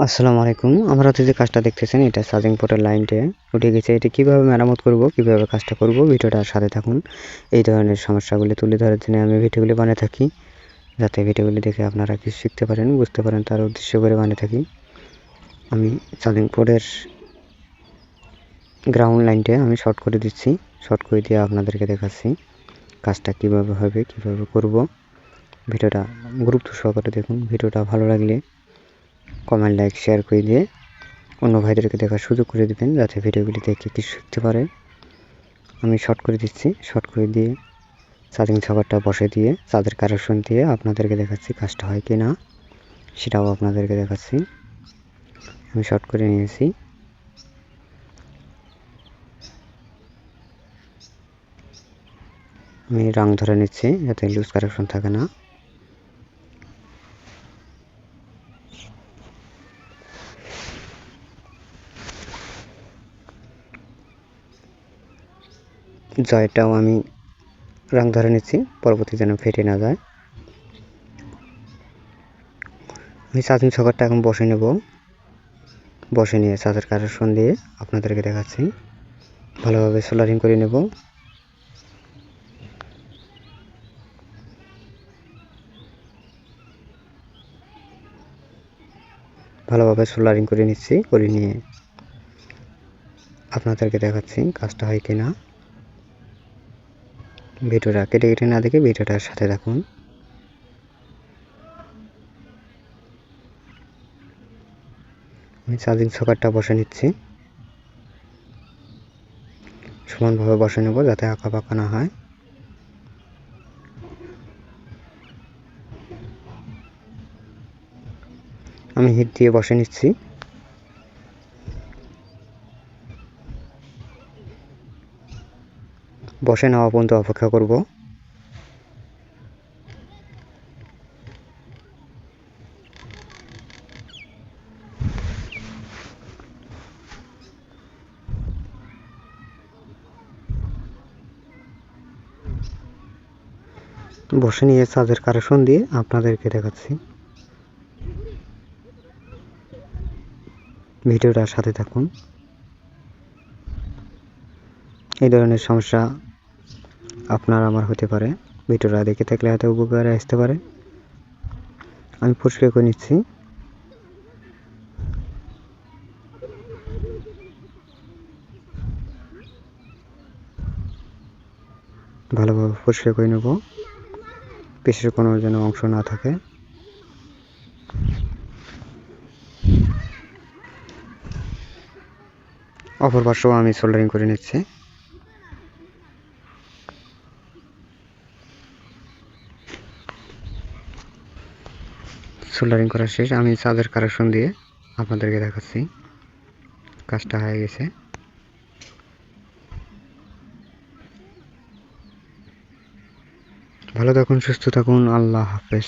আসসালামু আলাইকুম। আমরা যে কাজটা দেখতেছেন এটা চার্জিং পোর্টের লাইনটা উঠে গেছে। এটা কিভাবে মেরামত করব, কিভাবে কাজটা করব ভিডিওটার সাথে থাকুন। এই ধরনের সমস্যাগুলি তুলে ধরার জন্য আমি ভিডিওগুলি বানিয়ে থাকি। যাতে ভিডিওগুলি দেখে আপনারা কিছু শিখতে পারেন, বুঝতে পারেন তার উদ্দেশ্য করে বানিয়ে থাকি। আমি চার্জিং পোর্টের গ্রাউন্ড লাইনটা আমি শর্ট করে দিচ্ছি। শর্ট করে দিয়ে আপনাদেরকে দেখাচ্ছি কাজটা কিভাবে হবে, কিভাবে করব। ভিডিওটা গুরুত্ব সহকারে দেখুন। ভিডিওটা ভালো লাগলে কমেন্ট, লাইক, শেয়ার করে দিয়ে অন্য ভাইদেরকে দেখার সুযোগ করে দেবেন, যাতে ভিডিওগুলি দেখে কিছু শিখতে পারে। আমি শর্ট করে দিচ্ছি। শর্ট করে দিয়ে চার্জিং সকেটটা বসে দিয়ে চার্জের কানেকশন দিয়ে আপনাদেরকে দেখাচ্ছি কাজটা হয় কি না, সেটাও আপনাদেরকে দেখাচ্ছি। আমি শর্ট করে নিয়েছি। আমি রং ধরে নিচ্ছি যাতে লুজ কানেকশন থাকে না। জয়টাও আমি রং ধরে নিচ্ছি, পরবর্তী যেন ফেটে না যায়। আমি চার্জিং সকেটটা এখন বসে নেব। বসে নিয়ে চার্জের কানেকশন দিয়ে আপনাদেরকে দেখাচ্ছি। ভালোভাবে সোল্ডারিং করে নেব। ভালোভাবে সোল্ডারিং করে নিচ্ছি। করে নিয়ে আপনাদেরকে দেখাচ্ছি কাজটা হয় কি না। ভিডিওটা কেটে কেটে না দেখে ভিডিওটার সাথে থাকুন। আমি চার্জিং সকেটটা বসে নিচ্ছি। সমানভাবে বসে নেব যাতে আঁকা বাঁকা না হয়। আমি হিট দিয়ে বসে নিচ্ছি। বসে নেওয়া পর্যন্ত অপেক্ষা করব। বসে নিয়ে চার্জের কানেকশন দিয়ে আপনাদেরকে দেখাচ্ছি। ভিডিওটার সাথে থাকুন। এই ধরনের সমস্যা আপনার আমার হতে পারে। ভিডিওটা দেখে থাকলে হয়তো উপকারে আসতে পারে। আমি পরিষ্কার করে নিচ্ছি। ভালোভাবে পরিষ্কার করে নেব, পেশের কোনো যেন অংশ না থাকে। অপর পাশেও আমি সোল্ডারিং করে নিচ্ছি। সোল্ডারিং করা শেষ। আমি চার্জের কানেকশন দিয়ে আপনাদেরকে দেখাচ্ছি কাজটা হয়ে গেছে। ভালো থাকুন, সুস্থ থাকুন। আল্লাহ হাফেজ।